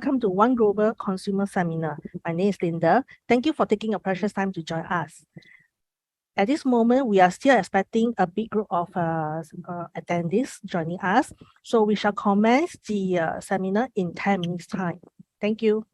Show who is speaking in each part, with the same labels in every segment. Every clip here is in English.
Speaker 1: welcome to One Global Consumer Seminar. My name is Linda. Thank you for taking your precious time to join us. At this moment, we are still expecting a big group of attendees joining us. So we shall commence the seminar in 10 minutes time. Thank you.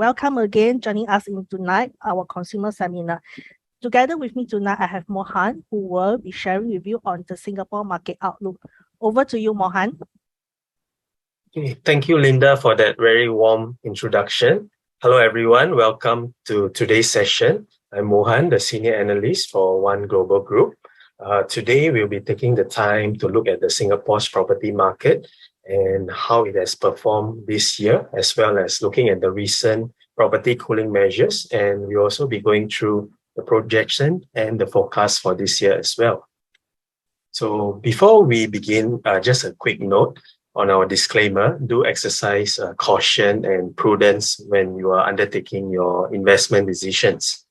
Speaker 1: Welcome again, joining us in tonight, our consumer seminar. Together with me tonight, I have Mohan, who will be sharing with you on the Singapore market outlook. Over to you, Mohan.
Speaker 2: Okay, thank you, Linda, for that very warm introduction. Hello, everyone. Welcome to today's session. I'm Mohan, the Senior Analyst for One Global Group. Today, we'll be taking the time to look at the Singapore's property market and how it has performed this year, as well as looking at the recent property cooling measures. And we'll also be going through the projection and the forecast for this year as well. So before we begin, just a quick note on our disclaimer. Do exercise caution and prudence when you are undertaking your investment decisions.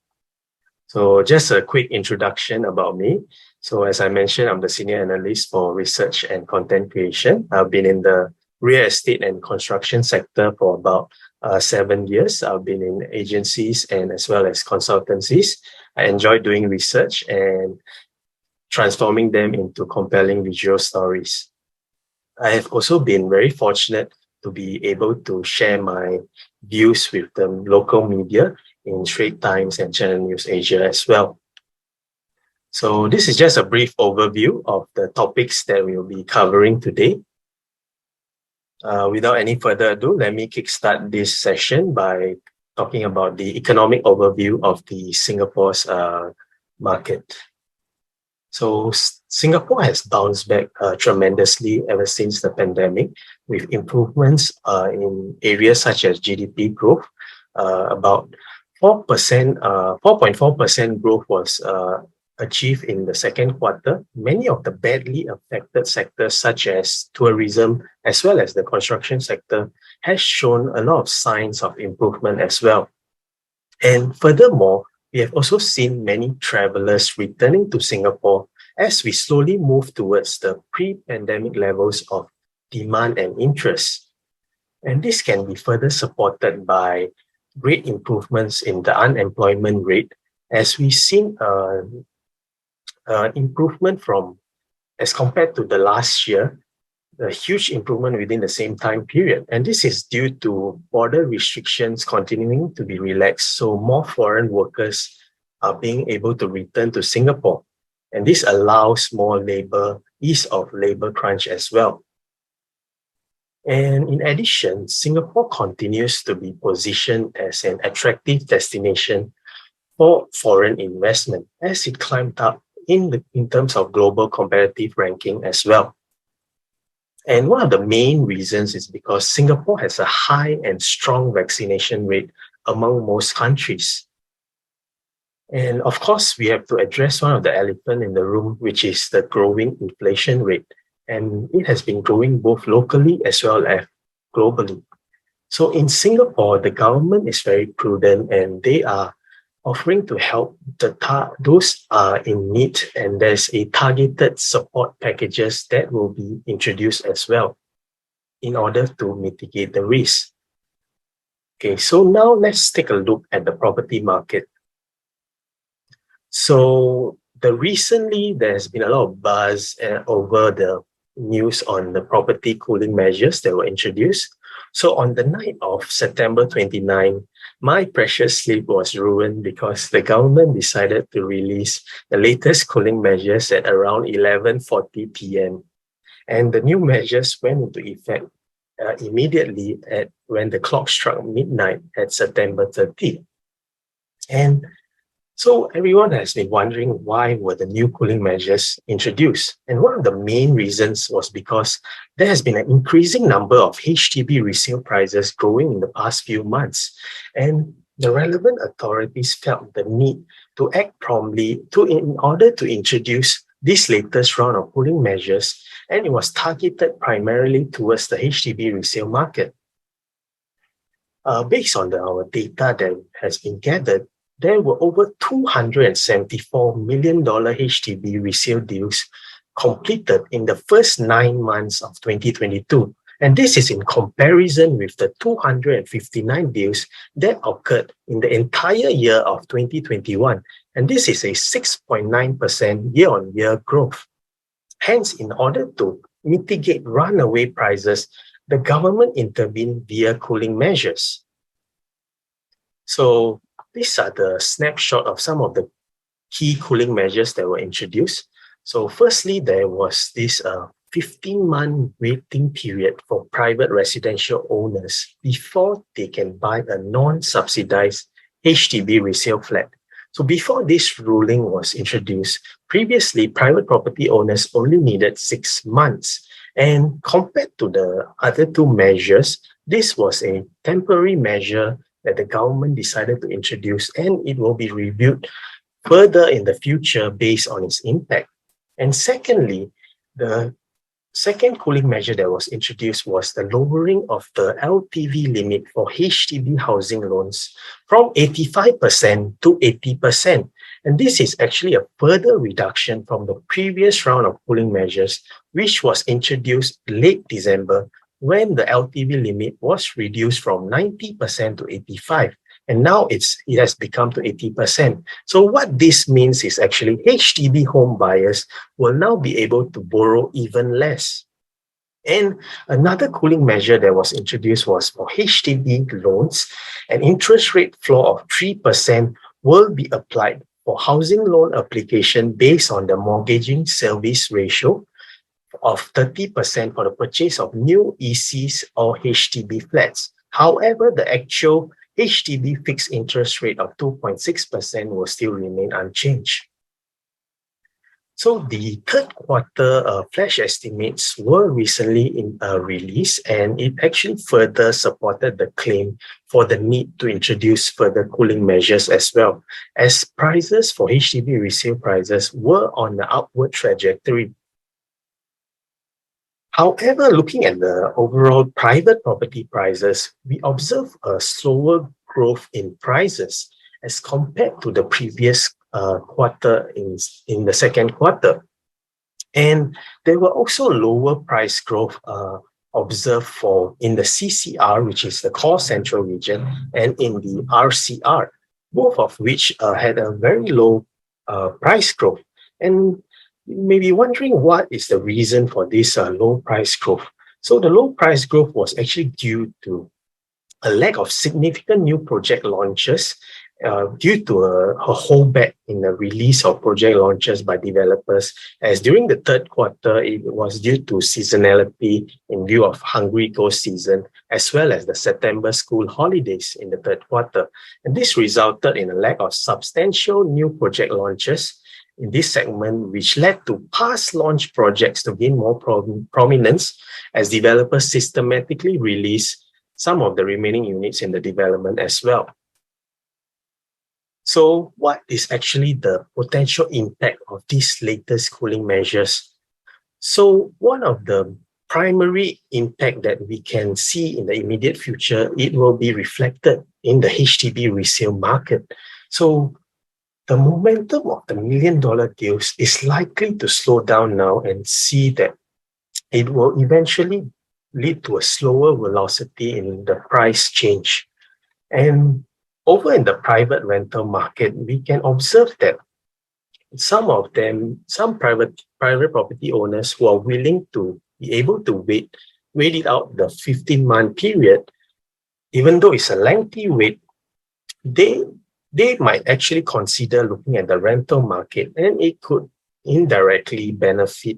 Speaker 2: So just a quick introduction about me. So as I mentioned, I'm the Senior Analyst for Research and Content Creation. I've been in the real estate and construction sector for about 7 years. I've been in agencies and as well as consultancies. I enjoy doing research and transforming them into compelling visual stories. I have also been very fortunate to be able to share my views with the local media in Straits Times and Channel News Asia as well. So this is just a brief overview of the topics that we'll be covering today. Without any further ado, let me kickstart this session by talking about the economic overview of the Singapore's market. So Singapore has bounced back tremendously ever since the pandemic, with improvements in areas such as GDP growth. About 4.4% growth was achieved in the second quarter. Many of the badly affected sectors such as tourism as well as the construction sector has shown a lot of signs of improvement as well. And furthermore, we have also seen many travelers returning to Singapore as we slowly move towards the pre-pandemic levels of demand and interest. And this can be further supported by great improvements in the unemployment rate, as we've seen improvement from, as compared to the last year, a huge improvement within the same time period. And this is due to border restrictions continuing to be relaxed, so more foreign workers are being able to return to Singapore. And this allows more ease of labor crunch as well. And in addition, Singapore continues to be positioned as an attractive destination for foreign investment as it climbed up in terms of global competitive ranking as well. And one of the main reasons is because Singapore has a high and strong vaccination rate among most countries. And of course, we have to address one of the elephant in the room, which is the growing inflation rate. And it has been growing both locally as well as globally. So in Singapore, the government is very prudent and they are offering to help those in need, and there's a targeted support packages that will be introduced as well in order to mitigate the risk. Okay, so now let's take a look at the property market. So recently there's been a lot of buzz over the news on the property cooling measures that were introduced. So on the night of September 29, my precious sleep was ruined because the government decided to release the latest cooling measures at around 11:40 p.m. And the new measures went into effect immediately when the clock struck midnight at September 30. And so everyone has been wondering why were the new cooling measures introduced. And one of the main reasons was because there has been an increasing number of HDB resale prices growing in the past few months. And the relevant authorities felt the need to act promptly in order to introduce this latest round of cooling measures, and it was targeted primarily towards the HDB resale market. Based on our data that has been gathered, there were over $274 million HDB resale deals completed in the first 9 months of 2022. And this is in comparison with the 259 deals that occurred in the entire year of 2021. And this is a 6.9% year-on-year growth. Hence, in order to mitigate runaway prices, the government intervened via cooling measures. So these are the snapshot of some of the key cooling measures that were introduced. So firstly, there was this 15-month waiting period for private residential owners before they can buy a non-subsidized HDB resale flat. So before this ruling was introduced, previously private property owners only needed 6 months. And compared to the other two measures, this was a temporary measure that the government decided to introduce, and it will be reviewed further in the future based on its impact. And secondly, the second cooling measure that was introduced was the lowering of the LTV limit for HDB housing loans from 85% to 80%. And this is actually a further reduction from the previous round of cooling measures, which was introduced late December when the LTV limit was reduced from 90% to 85%. And now it has become to 80%. So what this means is actually HDB home buyers will now be able to borrow even less. And another cooling measure that was introduced was for HDB loans, an interest rate floor of 3% will be applied for housing loan application based on the mortgaging service ratio of 30% for the purchase of new ECs or HDB flats. However, the actual HDB fixed interest rate of 2.6% will still remain unchanged. So the third quarter flash estimates were recently released, and it actually further supported the claim for the need to introduce further cooling measures as well, as prices for HDB resale prices were on the upward trajectory. However, looking at the overall private property prices, we observe a slower growth in prices as compared to the previous quarter in the second quarter. And there were also lower price growth observed in the CCR, which is the core central region, and in the RCR, both of which had a very low price growth. And you may be wondering what is the reason for this low price growth. So the low price growth was actually due to a lack of significant new project launches due to a holdback in the release of project launches by developers, as during the third quarter, it was due to seasonality in view of Hungry Ghost season, as well as the September school holidays in the third quarter. And this resulted in a lack of substantial new project launches in this segment, which led to past launch projects to gain more prominence as developers systematically release some of the remaining units in the development as well. So what is actually the potential impact of these latest cooling measures? So one of the primary impact that we can see in the immediate future, it will be reflected in the HDB resale market. So the momentum of the $1 million deals is likely to slow down now, and see that it will eventually lead to a slower velocity in the price change. And over in the private rental market, we can observe that some private property owners who are willing to be able to wait it out the 15-month period, even though it's a lengthy wait, they might actually consider looking at the rental market, and it could indirectly benefit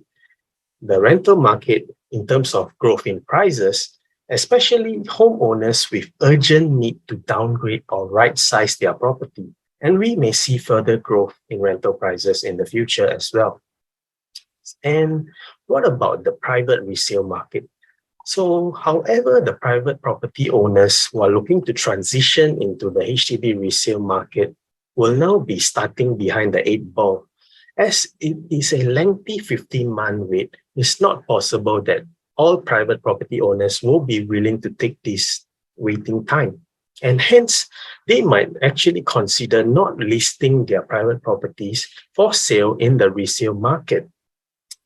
Speaker 2: the rental market in terms of growth in prices, especially homeowners with urgent need to downgrade or right-size their property. And we may see further growth in rental prices in the future as well. And what about the private resale market? So, however, the private property owners who are looking to transition into the HDB resale market will now be starting behind the 8 ball. As it is a lengthy 15-month wait, it's not possible that all private property owners will be willing to take this waiting time. And hence, they might actually consider not listing their private properties for sale in the resale market.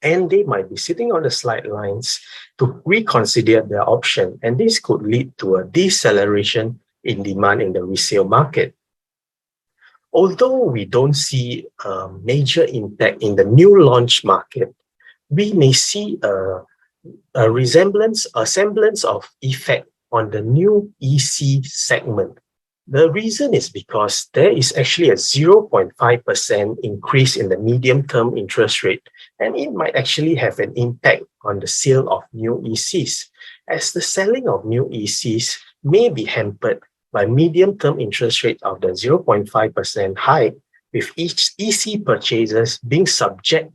Speaker 2: And they might be sitting on the sidelines to reconsider their option. And this could lead to a deceleration in demand in the resale market. Although we don't see a major impact in the new launch market, we may see a semblance of effect on the new EC segment. The reason is because there is actually a 0.5% increase in the medium-term interest rate, and it might actually have an impact on the sale of new ECs, as the selling of new ECs may be hampered by medium-term interest rate of the 0.5% hike with each EC purchases being subject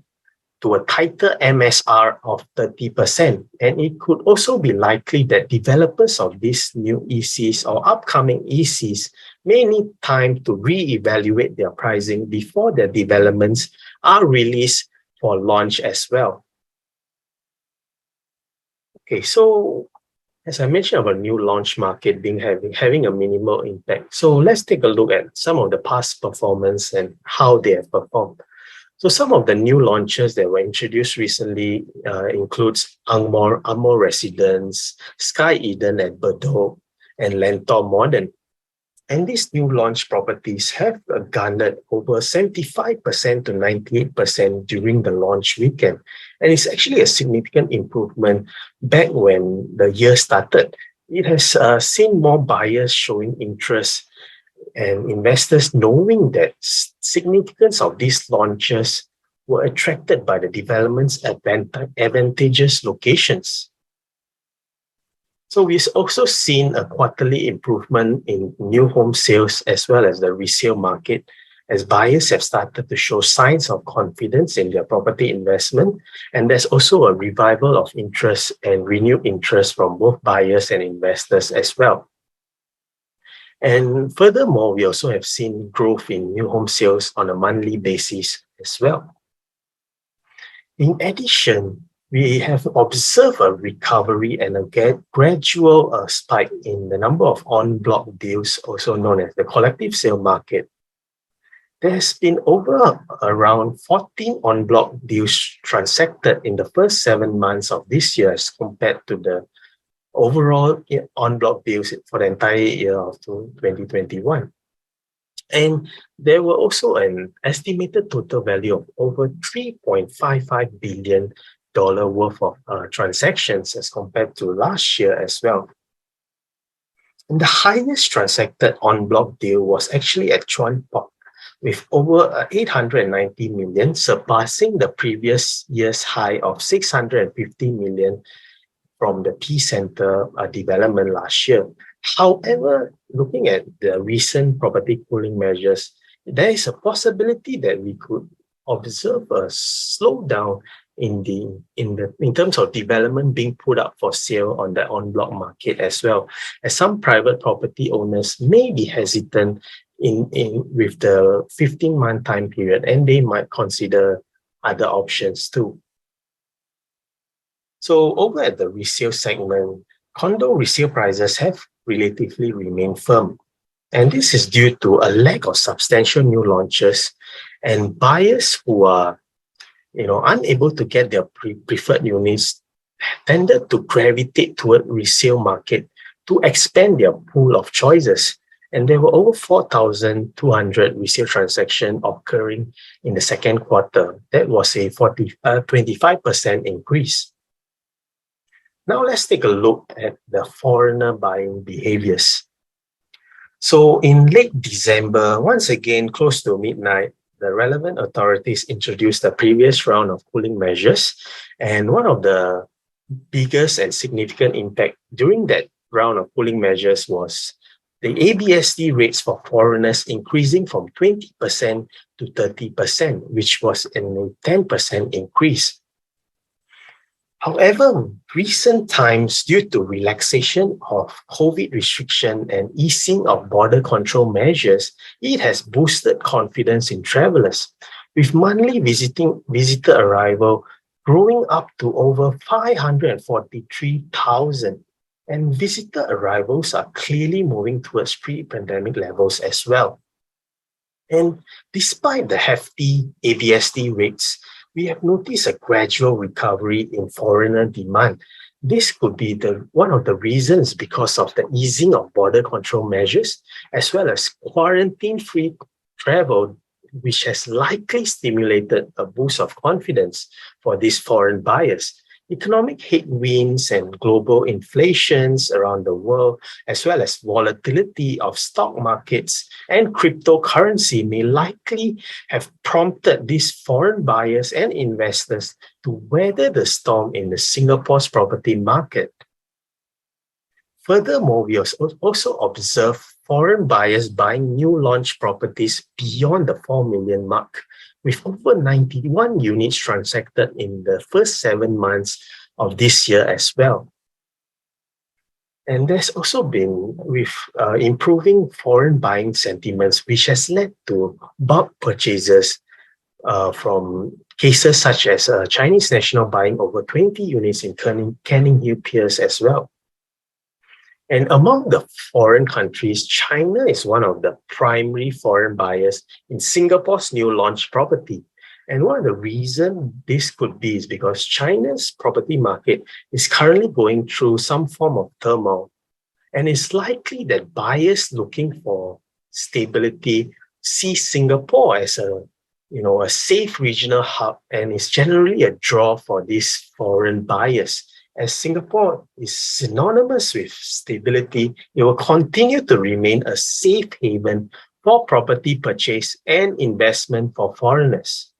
Speaker 2: to a tighter MSR of 30%. And it could also be likely that developers of these new ECs or upcoming ECs may need time to reevaluate their pricing before their developments are released for launch as well. Okay, so as I mentioned about new launch market having a minimal impact. So let's take a look at some of the past performance and how they have performed. So some of the new launches that were introduced recently includes Angmor Residence, Sky Eden at Bedok, and Lentor Modern. And these new launch properties have garnered over 75% to 98% during the launch weekend. And it's actually a significant improvement back when the year started. It has seen more buyers showing interest and investors knowing that significance of these launches were attracted by the development's advantageous locations. So we've also seen a quarterly improvement in new home sales as well as the resale market, as buyers have started to show signs of confidence in their property investment. And there's also a revival of interest and renewed interest from both buyers and investors as well. And furthermore, we also have seen growth in new home sales on a monthly basis as well. In addition, we have observed a recovery and a gradual spike in the number of en-bloc deals, also known as the collective sale market. There has been around 14 en-bloc deals transacted in the first 7 months of this year as compared to the overall en-bloc deals for the entire year of 2021. And there were also an estimated total value of over $3.55 billion worth of transactions as compared to last year as well. And the highest transacted en-bloc deal was actually at Chuan Pok, with over 890 million, surpassing the previous year's high of 650 million from the P Center development last year. However, looking at the recent property cooling measures, there is a possibility that we could observe a slowdown in terms of development being put up for sale on the en-bloc market as well, as some private property owners may be hesitant with the 15-month time period, and they might consider other options too. So over at the resale segment, condo resale prices have relatively remained firm. And this is due to a lack of substantial new launches and buyers who are unable to get their preferred units tended to gravitate toward resale market to expand their pool of choices. And there were over 4,200 resale transactions occurring in the second quarter. That was a 25% increase. Now let's take a look at the foreigner buying behaviors. So in late December, once again, close to midnight, the relevant authorities introduced the previous round of cooling measures. And one of the biggest and significant impact during that round of cooling measures was the ABSD rates for foreigners increasing from 20% to 30%, which was a 10% increase. However, recent times, due to relaxation of COVID restriction and easing of border control measures, it has boosted confidence in travelers, with monthly visitor arrival growing up to over 543,000. And visitor arrivals are clearly moving towards pre-pandemic levels as well. And despite the hefty ABSD rates, we have noticed a gradual recovery in foreigner demand. This could be one of the reasons because of the easing of border control measures, as well as quarantine-free travel, which has likely stimulated a boost of confidence for these foreign buyers. Economic headwinds and global inflations around the world, as well as volatility of stock markets and cryptocurrency, may likely have prompted these foreign buyers and investors to weather the storm in the Singapore's property market. Furthermore, we also observe foreign buyers buying new launch properties beyond the 4 million mark, with over 91 units transacted in the first 7 months of this year as well. And there's also been with improving foreign buying sentiments, which has led to bulk purchases from cases such as Chinese national buying over 20 units in Canning Hill Piers as well. And among the foreign countries, China is one of the primary foreign buyers in Singapore's new launch property. And one of the reasons this could be is because China's property market is currently going through some form of turmoil. And it's likely that buyers looking for stability see Singapore as a safe regional hub, and is generally a draw for these foreign buyers. As Singapore is synonymous with stability, it will continue to remain a safe haven for property purchase and investment for foreigners.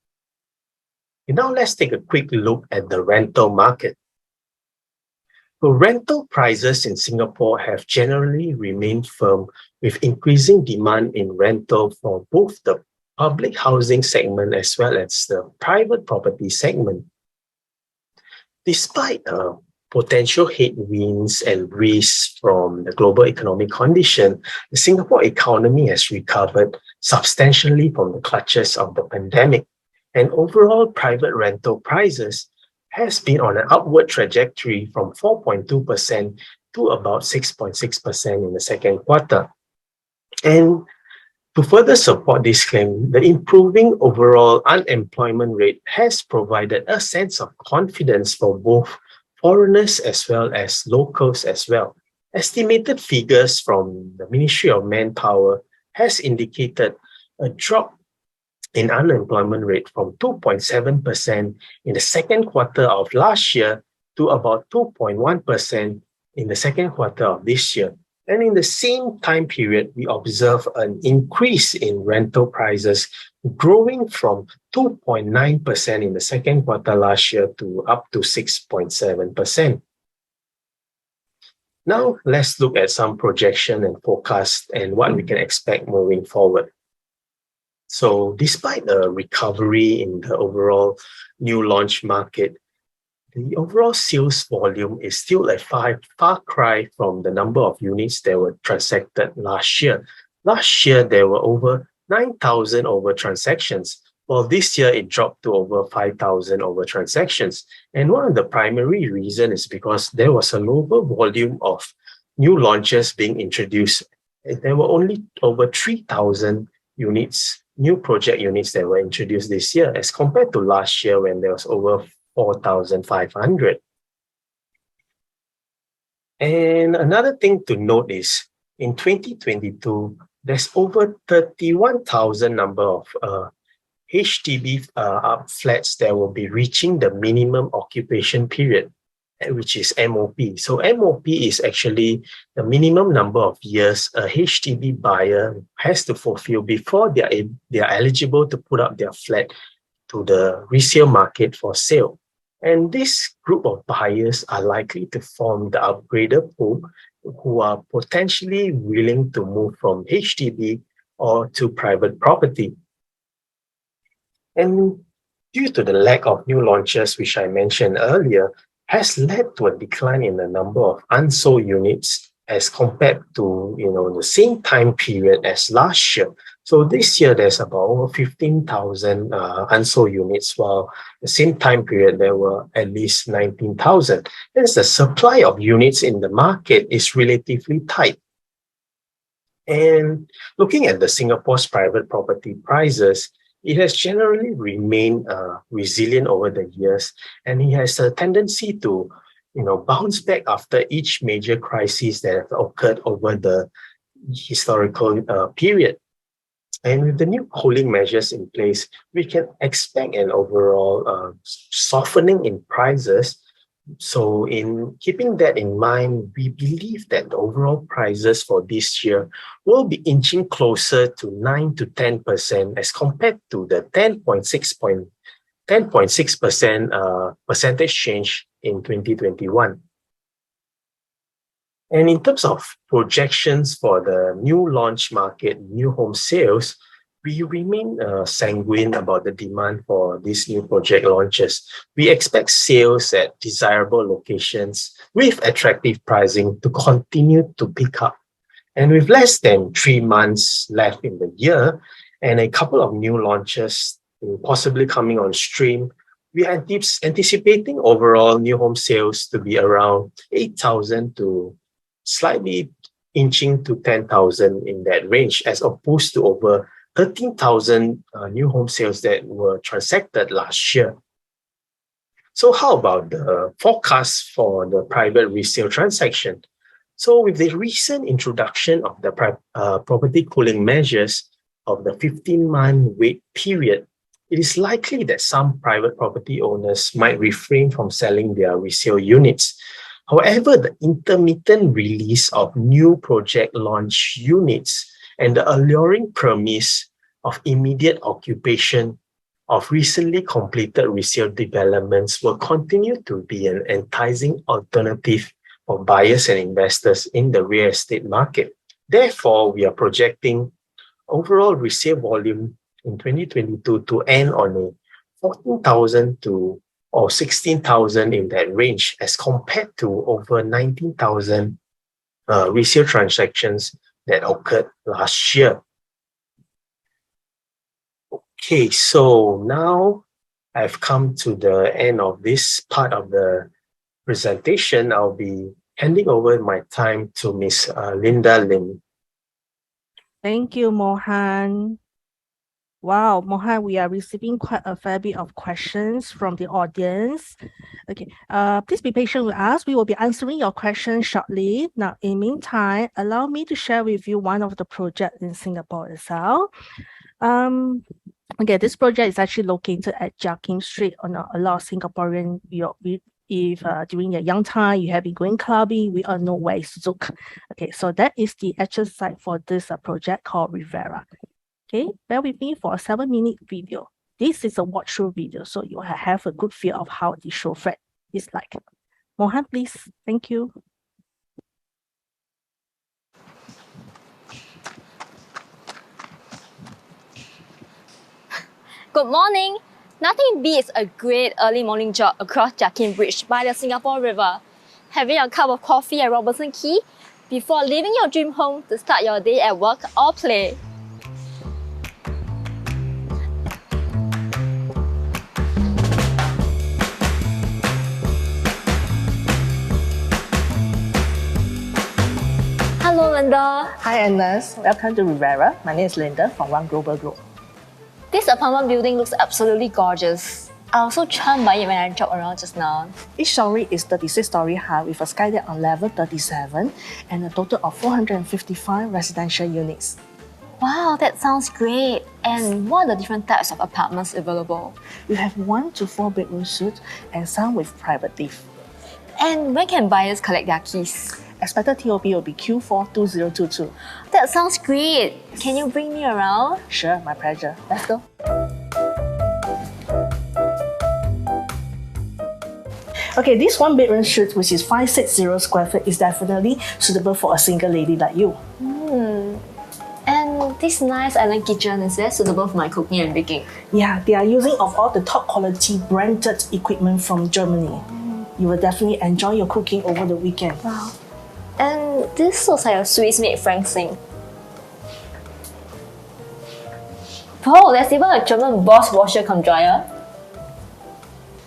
Speaker 2: Now let's take a quick look at the rental market. So rental prices in Singapore have generally remained firm, with increasing demand in rental for both the public housing segment as well as the private property segment. Despite potential headwinds and risks from the global economic condition, the Singapore economy has recovered substantially from the clutches of the pandemic, and overall private rental prices has been on an upward trajectory from 4.2% to about 6.6% in the second quarter. And to further support this claim, the improving overall unemployment rate has provided a sense of confidence for both foreigners as well as locals as well. Estimated figures from the Ministry of Manpower has indicated a drop in unemployment rate from 2.7% in the second quarter of last year to about 2.1% in the second quarter of this year. And in the same time period, we observe an increase in rental prices growing from 2.9% in the second quarter last year to up to 6.7%. Now, let's look at some projection and forecast and what we can expect moving forward. So despite the recovery in the overall new launch market, the overall sales volume is still a far cry from the number of units that were transacted last year. Last year, there were over 9,000 over transactions, while this year it dropped to over 5,000 over transactions. And one of the primary reasons is because there was a lower volume of new launches being introduced. There were only over 3,000 units, new project units that were introduced this year as compared to last year when there was over 4,500. And another thing to note is in 2022, there's over 31,000 number of HDB flats that will be reaching the minimum occupation period, which is MOP. So MOP is actually the minimum number of years a HDB buyer has to fulfill before they are eligible to put up their flat to the resale market for sale. And this group of buyers are likely to form the upgrader pool who are potentially willing to move from HDB or to private property. And due to the lack of new launches, which I mentioned earlier, has led to a decline in the number of unsold units as compared to the same time period as last year. So this year there's about over 15,000 unsold units, while the same time period there were at least 19,000. Hence the supply of units in the market is relatively tight. And looking at the Singapore's private property prices, it has generally remained resilient over the years, and it has a tendency to bounce back after each major crisis that have occurred over the historical period. And with the new cooling measures in place, we can expect an overall softening in prices. So in keeping that in mind, we believe that the overall prices for this year will be inching closer to 9 to 10% as compared to the 10.6% percentage change in 2021. And in terms of projections for the new launch market, new home sales, we remain sanguine about the demand for these new project launches. We expect sales at desirable locations with attractive pricing to continue to pick up. And with less than 3 months left in the year and a couple of new launches possibly coming on stream, we are anticipating overall new home sales to be around 8,000 to slightly inching to 10,000 in that range, as opposed to over 13,000 new home sales that were transacted last year. So how about the forecast for the private resale transaction? So with the recent introduction of the property cooling measures of the 15-month wait period, it is likely that some private property owners might refrain from selling their resale units. However, the intermittent release of new project launch units and the alluring promise of immediate occupation of recently completed resale developments will continue to be an enticing alternative for buyers and investors in the real estate market. Therefore, we are projecting overall resale volume in 2022 to end on a 14,000 to or 16,000 in that range, as compared to over 19,000 resale transactions that occurred last year. Okay, so now I've come to the end of this part of the presentation. I'll be handing over my time to Ms. LindaLim.
Speaker 1: Thank you, Mohan. Wow, Mohan, we are receiving quite a fair bit of questions from the audience. Okay, please be patient with us. We will be answering your questions shortly. Now, in the meantime, allow me to share with you one of the projects in Singapore itself. Okay, this project is actually located at Jiak Kim Street. On a lot of Singaporean, if during your young time you have been going clubbing, we all know where is Zouk. Okay, so that is the actual site for this project called Rivera. Okay, bear with me for a 7-minute video. This is a walkthrough video, so you have a good feel of how the show flat is like. Mohan, please. Thank you.
Speaker 3: Good morning. Nothing beats a great early morning jog across Jiak Kim Bridge by the Singapore River. Having a cup of coffee at Robertson Quay before leaving your dream home to start your day at work or play. Hello, Linda.
Speaker 1: Hi, Agnes. Welcome to Rivera. My name is Linda from One Global Group.
Speaker 3: This apartment building looks absolutely gorgeous. I was so charmed by it when I jogged around just now.
Speaker 1: Each story is 36-story high with a sky deck on level 37 and a total of 455 residential units.
Speaker 3: Wow, that sounds great. And what are the different types of apartments available?
Speaker 1: We have 1 to 4 bedroom suites and some with private lift.
Speaker 3: And when can buyers collect their keys?
Speaker 1: Expected TOB will be Q4 2022.
Speaker 3: That sounds great. Can you bring me around?
Speaker 1: Sure, my pleasure. Let's go. Okay, this 1-bedroom suite, which is 560 square feet, is definitely suitable for a single lady like you.
Speaker 3: And this nice island kitchen, is that suitable for my cooking and baking?
Speaker 1: Yeah, they are using of all the top quality branded equipment from Germany. You will definitely enjoy your cooking over the weekend.
Speaker 3: Wow. And this looks like a Swiss-made Frank sink. Oh, there's even a German Boss washer cum dryer.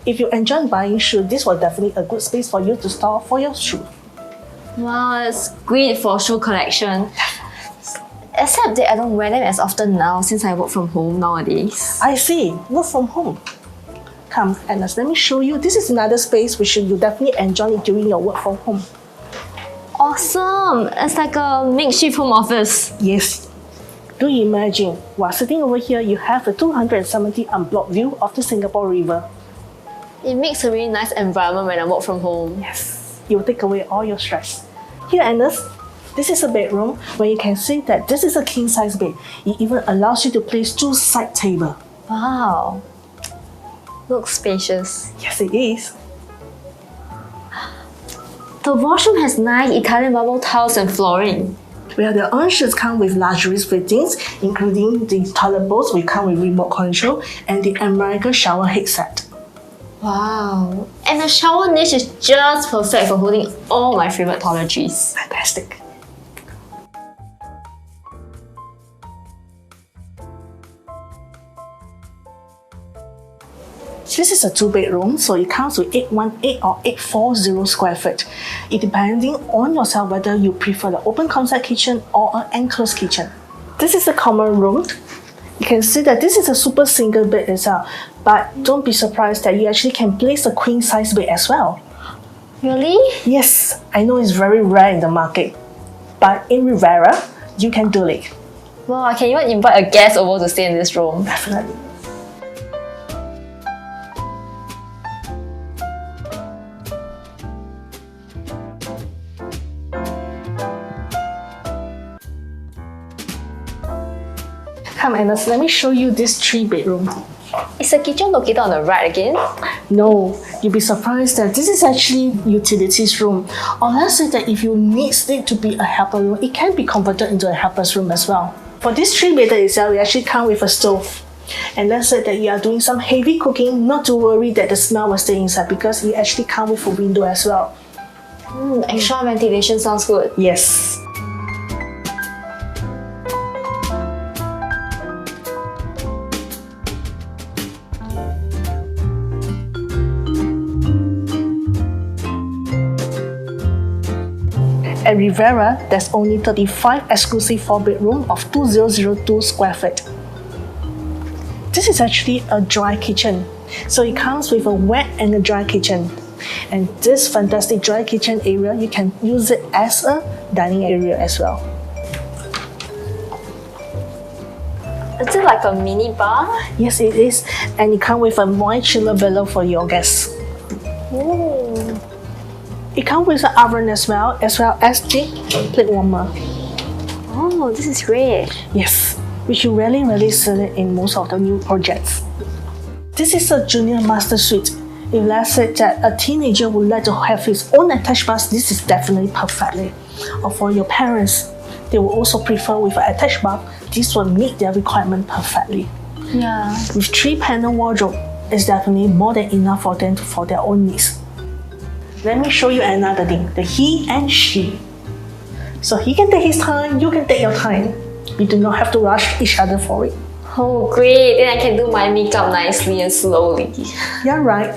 Speaker 1: If you enjoy buying shoes, this was definitely a good space for you to store for your shoes.
Speaker 3: Wow, it's great for shoe collection. Except that I don't wear them as often now since I work from home nowadays.
Speaker 1: I see. Work from home. Come, Agnes, let me show you. This is another space which you definitely enjoy during your work from home.
Speaker 3: Awesome! It's like a makeshift home office.
Speaker 1: Yes. Do you imagine, while sitting over here, you have a 270 unblocked view of the Singapore River.
Speaker 3: It makes a really nice environment when I work from home.
Speaker 1: Yes. It will take away all your stress. Here, Agnes, this is a bedroom where you can see that this is a king-size bed. It even allows you to place 2 side tables.
Speaker 3: Wow. Looks spacious.
Speaker 1: Yes, it is.
Speaker 3: The washroom has nice Italian marble tiles and flooring.
Speaker 1: Well, the entries come with luxurious fittings, including the toilet bowls which come with remote control and the American shower head set.
Speaker 3: Wow. And the shower niche is just perfect for holding all my favorite toiletries.
Speaker 1: Fantastic. This is a 2-bedroom, so it comes with 818 or 840 square feet. It depending on yourself whether you prefer the open concept kitchen or an enclosed kitchen. This is the common room. You can see that this is a super single bed itself, but don't be surprised that you actually can place a queen size bed as well.
Speaker 3: Really?
Speaker 1: Yes, I know it's very rare in the market, but in Rivera, you can do it.
Speaker 3: Wow, I can even invite a guest over to stay in this room.
Speaker 1: Definitely. Come Agnes, let me show you this 3-bedroom.
Speaker 3: Is the kitchen located on the right again?
Speaker 1: No, you'll be surprised that this is actually utilities room. Or let's say that if you need it to be a helper room, it can be converted into a helper's room as well. For this 3-bedder itself, we actually come with a stove. And let's say that you are doing some heavy cooking, not to worry that the smell will stay inside because it actually comes with a window as well.
Speaker 3: Extra ventilation sounds good.
Speaker 1: Yes. At Rivera, there's only 35 exclusive 4-bedroom of 2002 square feet. This is actually a dry kitchen. So it comes with a wet and a dry kitchen. And this fantastic dry kitchen area, you can use it as a dining area as well.
Speaker 3: Is it like a mini bar?
Speaker 1: Yes, it is. And it comes with a wine chiller below for your guests.
Speaker 3: Ooh.
Speaker 1: It comes with an oven as well as the plate warmer.
Speaker 3: Oh, this is great.
Speaker 1: Yes, which you rarely see it in most of the new projects. This is a junior master suite. If let's say that a teenager would like to have his own attached bath, this is definitely perfectly. Or for your parents, they will also prefer with an attached bath. This will meet their requirement perfectly.
Speaker 3: Yeah.
Speaker 1: With 3-panel wardrobe, it's definitely more than enough for them for their own needs. Let me show you another thing, the he and she. So he can take his time, you can take your time. You do not have to rush each other for it.
Speaker 3: Oh, great. Then I can do my makeup nicely and slowly.
Speaker 1: You're right.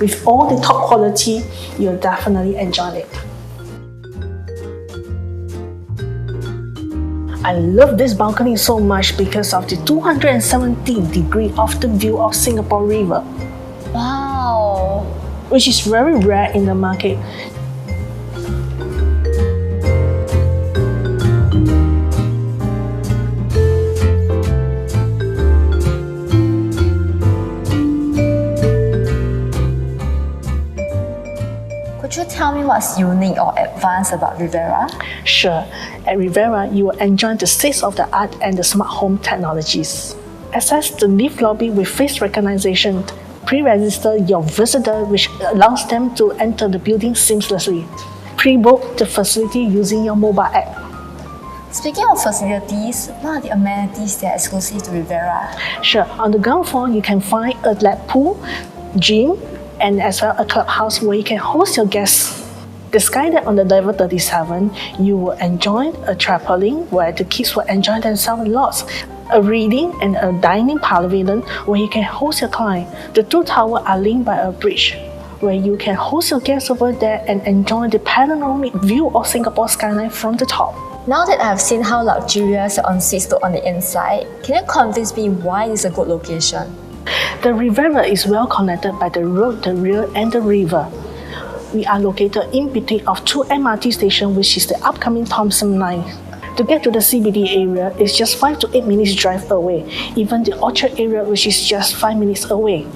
Speaker 1: With all the top quality, you'll definitely enjoy it. I love this balcony so much because of the 270-degree of the view of Singapore River.
Speaker 3: Wow.
Speaker 1: Which is very rare in the market.
Speaker 3: Could you tell me what's unique or advanced about Rivera?
Speaker 1: Sure, at Rivera, you will enjoy the state-of-the-art and the smart home technologies. Access the lift lobby with face recognition. Pre-register your visitor, which allows them to enter the building seamlessly. Pre-book the facility using your mobile app.
Speaker 3: Speaking of facilities, what are the amenities that are exclusive to Rivera?
Speaker 1: Sure, on the ground floor, you can find a lap pool, gym, and as well a clubhouse where you can host your guests. The skydeck on the level 37, you will enjoy a trampoline where the kids will enjoy themselves lots. A reading and a dining pavilion where you can host your client. The 2 towers are linked by a bridge where you can host your guests over there and enjoy the panoramic view of Singapore skyline from the top.
Speaker 3: Now that I've seen how luxurious your ensuites look on the inside, can you convince me why it's a good location?
Speaker 1: The Rivera is well connected by the road, the rail, and the river. We are located in between of 2 MRT stations, which is the upcoming Thomson Line. To get to the CBD area, it's just 5 to 8 minutes drive away. Even the Orchard area, which is just 5 minutes away.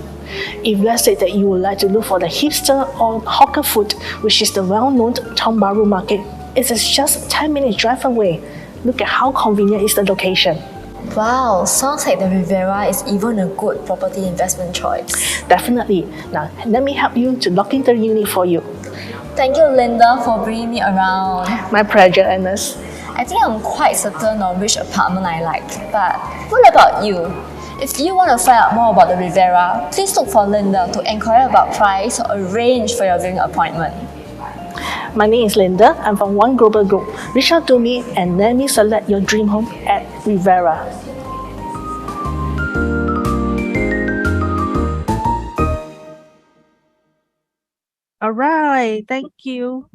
Speaker 1: If let's say that you would like to look for the hipster or hawker food, which is the well-known Tiong Bahru market, it is just 10 minutes drive away. Look at how convenient is the location.
Speaker 3: Wow, sounds like the Rivera is even a good property investment choice.
Speaker 1: Definitely. Now, let me help you to lock in the unit for you.
Speaker 3: Thank you, Linda, for bringing me around.
Speaker 1: My pleasure, Ernest.
Speaker 3: I think I'm quite certain of which apartment I like. But what about you? If you want to find out more about the Riviera, please look for Linda to inquire about price or arrange for your viewing appointment.
Speaker 1: My name is Linda. I'm from One Global Group. Reach out to me and let me select your dream home at Riviera. All right, thank you.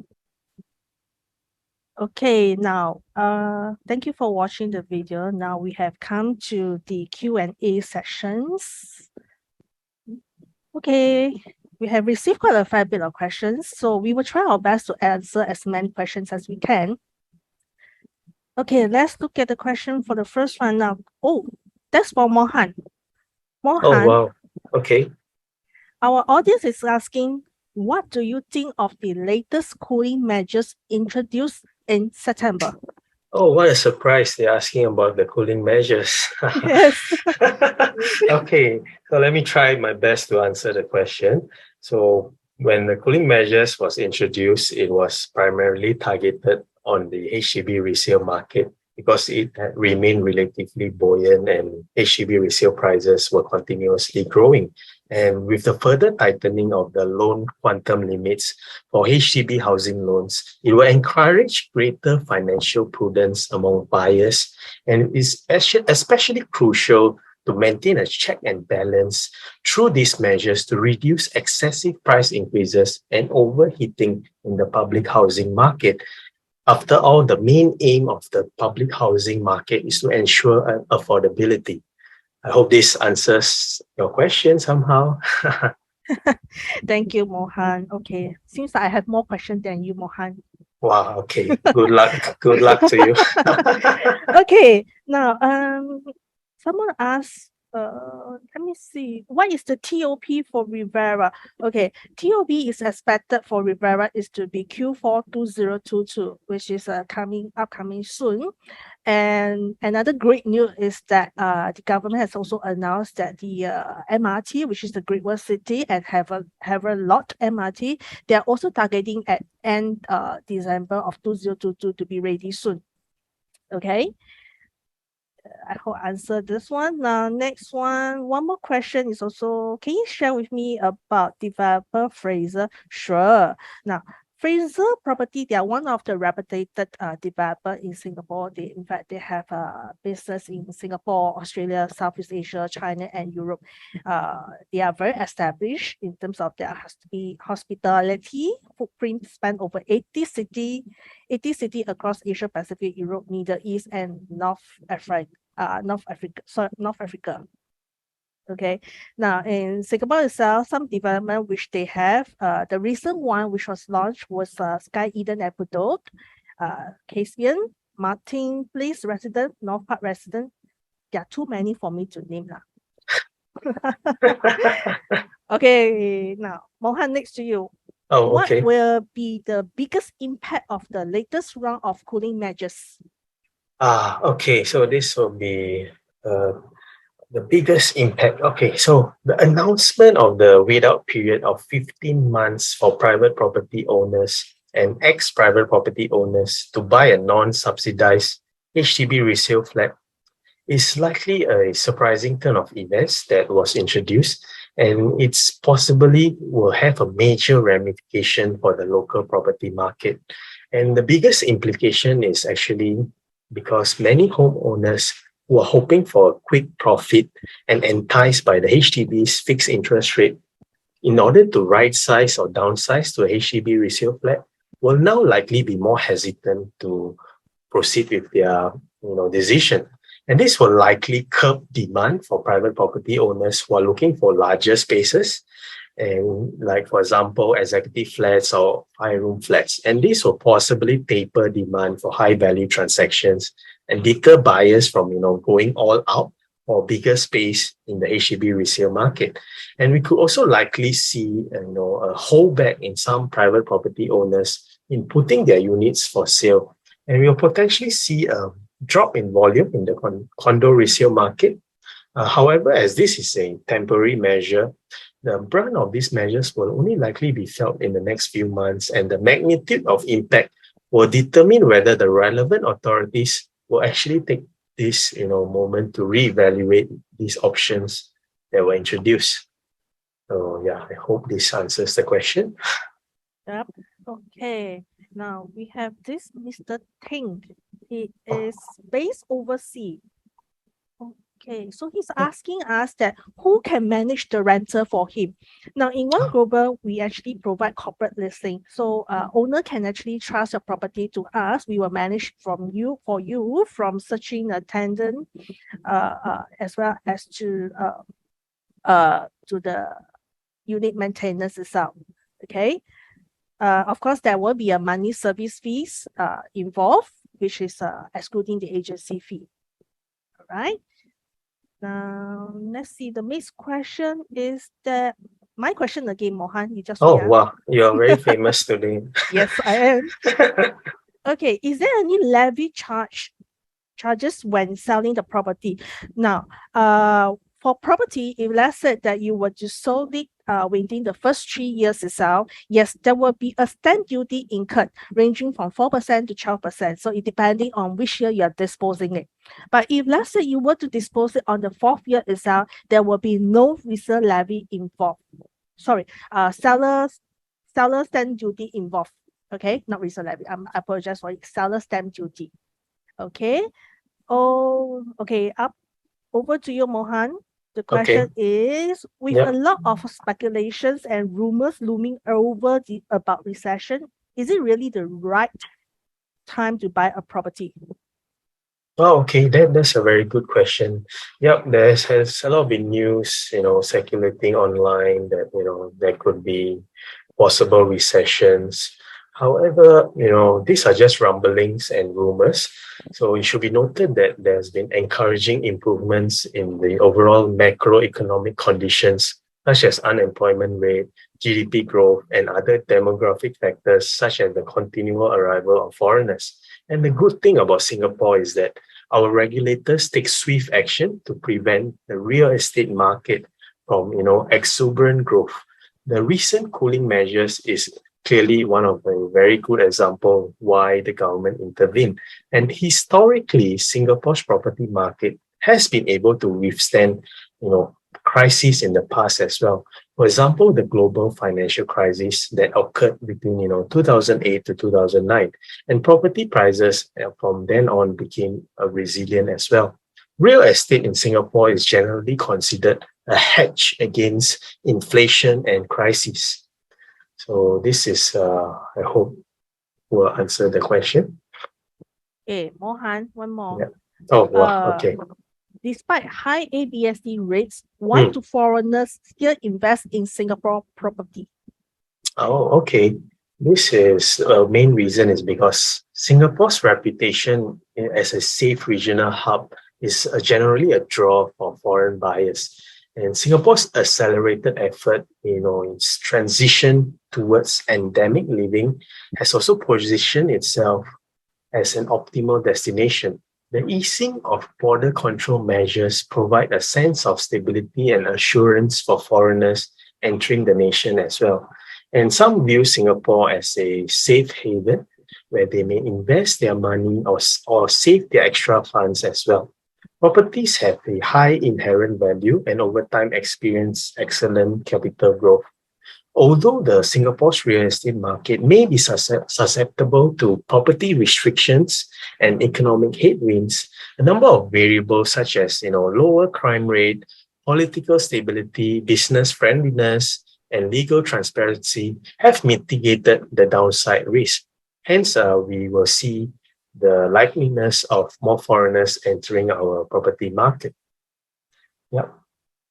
Speaker 1: Okay, now, thank you for watching the video. Now we have come to the Q&A sessions. Okay, we have received quite a fair bit of questions, so we will try our best to answer as many questions as we can. Okay, let's look at the question for the first one now. Oh, that's for Mohan.
Speaker 2: Oh,
Speaker 1: Mohan,
Speaker 2: wow. Okay.
Speaker 1: our audience is asking, what do you think of the latest cooling measures introduced in September?
Speaker 2: Oh, what a surprise. They're asking about the cooling measures.
Speaker 1: Yes.
Speaker 2: Okay, so let me try my best to answer the question. So when the cooling measures was introduced, it was primarily targeted on the HDB resale market because it had remained relatively buoyant and HDB resale prices were continuously growing. And with the further tightening of the loan quantum limits for HDB housing loans, it will encourage greater financial prudence among buyers and is especially crucial to maintain a check and balance through these measures to reduce excessive price increases and overheating in the public housing market. After all, the main aim of the public housing market is to ensure affordability. I hope this answers your question somehow.
Speaker 1: Thank you, Mohan. Okay, seems I have more questions than you, Mohan.
Speaker 2: Wow, okay. Good luck. Good luck to you.
Speaker 1: Okay, now someone asked, let me see, what is the TOP for Riviera? Okay, TOP is expected for Riviera is to be Q4 2022, which is upcoming soon. And another great news is that the government has also announced that the MRT, which is the Great World City, and have a lot MRT, they are also targeting at end December of 2022 to be ready soon. Okay. I hope I answered this one. Now, next one more question is also, can you share with me about developer Fraser? Sure. Now, Fraser Property, they are one of the reputed developer in Singapore. In fact, they have a business in Singapore, Australia, Southeast Asia, China, and Europe. They are very established in terms of their hospitality footprint, span over 80 cities across Asia Pacific, Europe, Middle East, and North Africa. Okay, now in Singapore itself, some development which they have, the recent one which was launched was Sky Eden at Bedok, Caspian, Martin Place Resident, North Park Resident. There are too many for me to name now. Okay, now Mohan, next to you.
Speaker 2: Oh, okay.
Speaker 1: What will be the biggest impact of the latest round of cooling measures?
Speaker 2: Okay, so this will be the biggest impact. Okay, so the announcement of the wait-out period of 15 months for private property owners and ex-private property owners to buy a non-subsidized HDB resale flat is likely a surprising turn of events that was introduced, and it's possibly will have a major ramification for the local property market. And the biggest implication is actually because many homeowners who are hoping for a quick profit and enticed by the HDB's fixed interest rate in order to right-size or downsize to a HDB resale flat will now likely be more hesitant to proceed with their decision. And this will likely curb demand for private property owners who are looking for larger spaces and, like, for example, executive flats or 5-room flats. And this will possibly taper demand for high-value transactions and deter buyers from, going all out for bigger space in the HDB resale market. And we could also likely see, a holdback in some private property owners in putting their units for sale. And we'll potentially see a drop in volume in the condo resale market. However, as this is a temporary measure, the brunt of these measures will only likely be felt in the next few months, and the magnitude of impact will determine whether the relevant authorities will actually take this moment to reevaluate these options that were introduced. So yeah, I hope this answers the question.
Speaker 1: Yep. Okay. Now we have this Mr. Ting. He is based overseas. Okay, so he's asking us that who can manage the rental for him. Now, in One Global, we actually provide corporate listing. So owner can actually trust your property to us. We will manage for you from searching a tenant as well as to the unit maintenance itself. Okay. Of course, there will be a money service fees involved, which is excluding the agency fee. All right. Now, let's see. The next question is that my question again, Mohan. You just
Speaker 2: wow, you're very famous today.
Speaker 1: Yes, I am. Okay, is there any levy charges when selling the property? Now, for property, if let's say that you were to sold it within the first 3 years itself, yes, there will be a stamp duty incurred ranging from 4% to 12%. So it depending on which year you are disposing it. But if let's say you were to dispose it on the 4th year itself, there will be no resale levy involved. Sorry, seller stamp duty involved. Okay, not resale levy. I apologize for it. Seller stamp duty. Okay. Oh, okay. Over to you, Mohan. The question is, with a lot of speculations and rumors looming over about recession, is it really the right time to buy a property?
Speaker 2: Oh, okay. That's a very good question. Yep, there's a lot of news, circulating online that, there could be possible recessions. However, these are just rumblings and rumors. So it should be noted that there's been encouraging improvements in the overall macroeconomic conditions, such as unemployment rate, GDP growth, and other demographic factors, such as the continual arrival of foreigners. And the good thing about Singapore is that our regulators take swift action to prevent the real estate market from, exuberant growth. The recent cooling measures is clearly one of a very good example why the government intervened. And historically, Singapore's property market has been able to withstand, crises in the past as well. For example, the global financial crisis that occurred between 2008 to 2009, and property prices from then on became resilient as well. Real estate in Singapore is generally considered a hedge against inflation and crises. So this is, I hope, will answer the question.
Speaker 1: Okay, Mohan, one more.
Speaker 2: Yeah. Oh, wow, okay.
Speaker 1: Despite high ABSD rates, why do foreigners still invest in Singapore property?
Speaker 2: Oh, okay. This is main reason is because Singapore's reputation as a safe regional hub is generally a draw for foreign buyers. And Singapore's accelerated effort, its transition towards endemic living has also positioned itself as an optimal destination. The easing of border control measures provide a sense of stability and assurance for foreigners entering the nation as well. And some view Singapore as a safe haven where they may invest their money or save their extra funds as well. Properties have a high inherent value and over time experience excellent capital growth. Although the Singapore's real estate market may be susceptible to property restrictions and economic headwinds, a number of variables such as lower crime rate, political stability, business friendliness, and legal transparency have mitigated the downside risk. Hence, we will see the likeliness of more foreigners entering our property market. Yeah.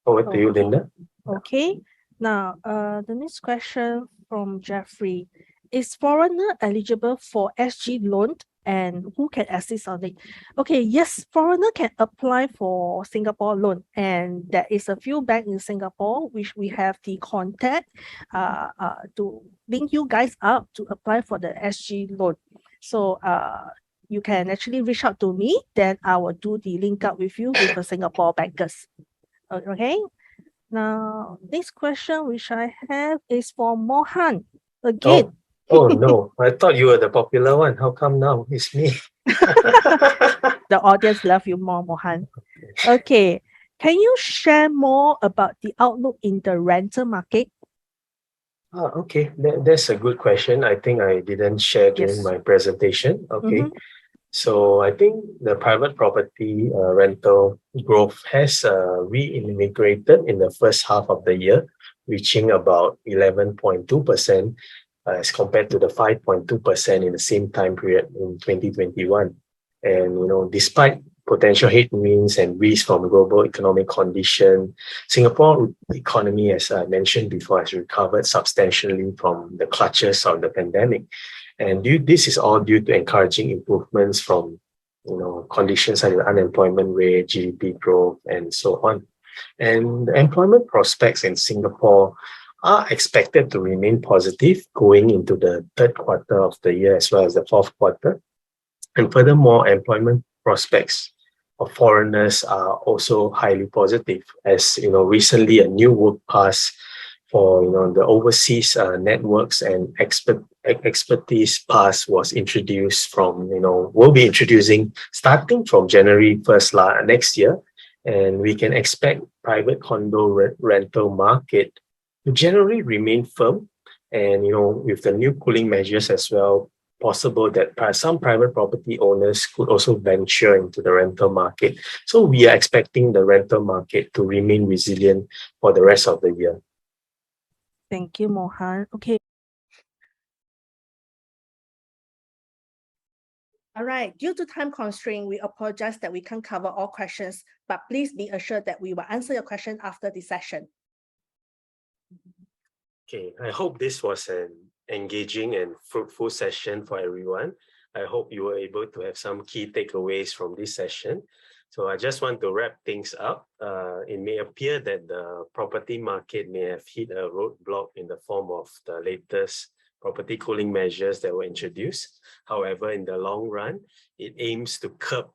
Speaker 2: Over to you, Linda.
Speaker 1: Okay. Now, the next question from Jeffrey. Is foreigner eligible for SG loan and who can assist on it? Okay, yes, foreigner can apply for Singapore loan, and there is a few banks in Singapore which we have the contact to link you guys up to apply for the SG loan. So you can actually reach out to me, then I will do the link up with you with the Singapore bankers. Okay. Now, next question which I have is for Mohan again.
Speaker 2: Oh no, I thought you were the popular one. How come now it's me?
Speaker 1: The audience love you more, Mohan. Okay, can you share more about the outlook in the rental market?
Speaker 2: Okay, that's a good question. I think I didn't share during
Speaker 1: Yes.
Speaker 2: my presentation. Okay,
Speaker 1: Mhm.
Speaker 2: so I think the private property rental growth has reinvigorated in the first half of the year, reaching about 11.2% as compared to the 5.2% in the same time period in 2021. And despite potential headwinds and risks from global economic condition, Singapore economy, as I mentioned before, has recovered substantially from the clutches of the pandemic. And this is all due to encouraging improvements from conditions such as unemployment rate, GDP growth, and so on. And the employment prospects in Singapore are expected to remain positive going into the third quarter of the year as well as the fourth quarter. And furthermore, employment prospects of foreigners are also highly positive. As recently a new work pass for the overseas networks and expertise pass was introduced will be introducing starting from January 1st next year. And we can expect private condo rental market to generally remain firm. And with the new cooling measures as well, possible that some private property owners could also venture into the rental market. So we are expecting the rental market to remain resilient for the rest of the year.
Speaker 1: Thank you, Mohan. Okay. All right, due to time constraint, we apologize that we can't cover all questions, but please be assured that we will answer your question after the session.
Speaker 2: Okay, I hope this was an engaging and fruitful session for everyone. I hope you were able to have some key takeaways from this session. So I just want to wrap things up. It may appear that the property market may have hit a roadblock in the form of the latest property cooling measures that were introduced. However, in the long run, it aims to curb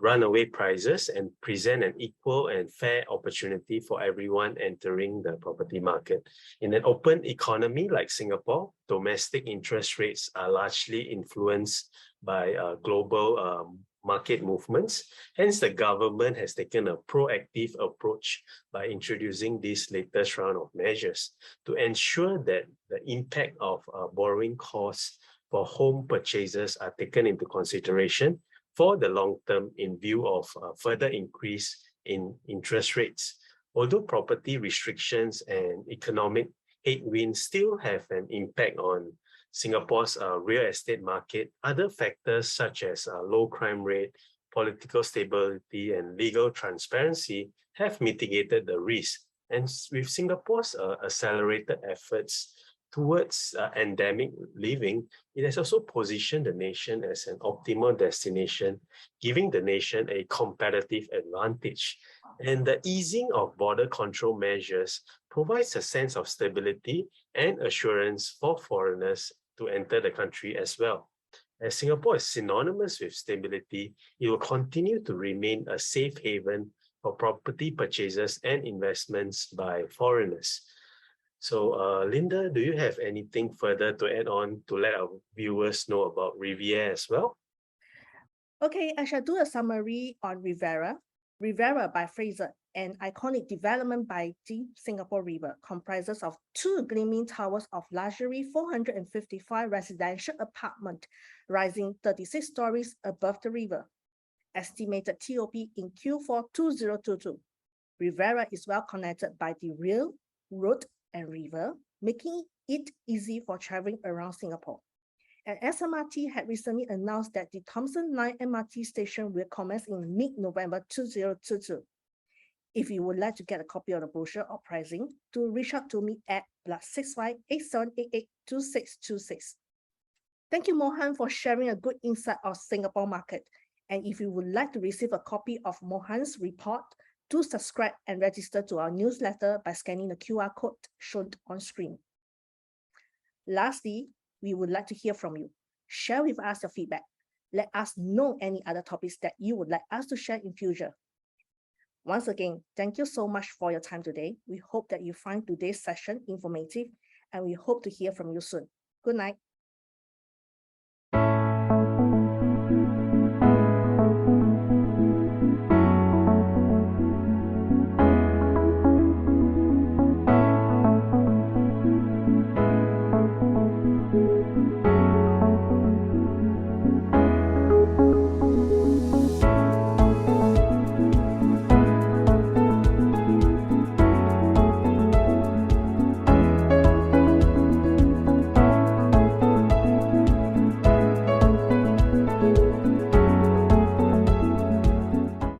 Speaker 2: runaway prices and present an equal and fair opportunity for everyone entering the property market. In an open economy like Singapore, domestic interest rates are largely influenced by global market movements. Hence, the government has taken a proactive approach by introducing this latest round of measures to ensure that the impact of borrowing costs for home purchases are taken into consideration for the long term in view of further increase in interest rates. Although property restrictions and economic headwinds still have an impact on Singapore's real estate market, other factors such as low crime rate, political stability, and legal transparency have mitigated the risk. And with Singapore's accelerated efforts towards endemic living, it has also positioned the nation as an optimal destination, giving the nation a competitive advantage. And the easing of border control measures provides a sense of stability and assurance for foreigners to enter the country as well. As Singapore is synonymous with stability, it will continue to remain a safe haven for property purchases and investments by foreigners. So, Linda, do you have anything further to add on to let our viewers know about Riviera as well?
Speaker 1: Okay, I shall do a summary on Riviera. Riviera by Fraser, an iconic development by the Singapore River, comprises of 2 gleaming towers of luxury 455 residential apartment, rising 36 stories above the river. Estimated TOP in Q4 2022. Riviera is well connected by the rail, road, and river, making it easy for traveling around Singapore. And SMRT had recently announced that the Thomson Line MRT station will commence in mid-November 2022. If you would like to get a copy of the brochure or pricing, do reach out to me at +65 8788 2626. Thank you, Mohan, for sharing a good insight of Singapore market. And if you would like to receive a copy of Mohan's report, do subscribe and register to our newsletter by scanning the QR code shown on screen. Lastly, we would like to hear from you. Share with us your feedback. Let us know any other topics that you would like us to share in future. Once again, thank you so much for your time today. We hope that you find today's session informative and we hope to hear from you soon. Good night.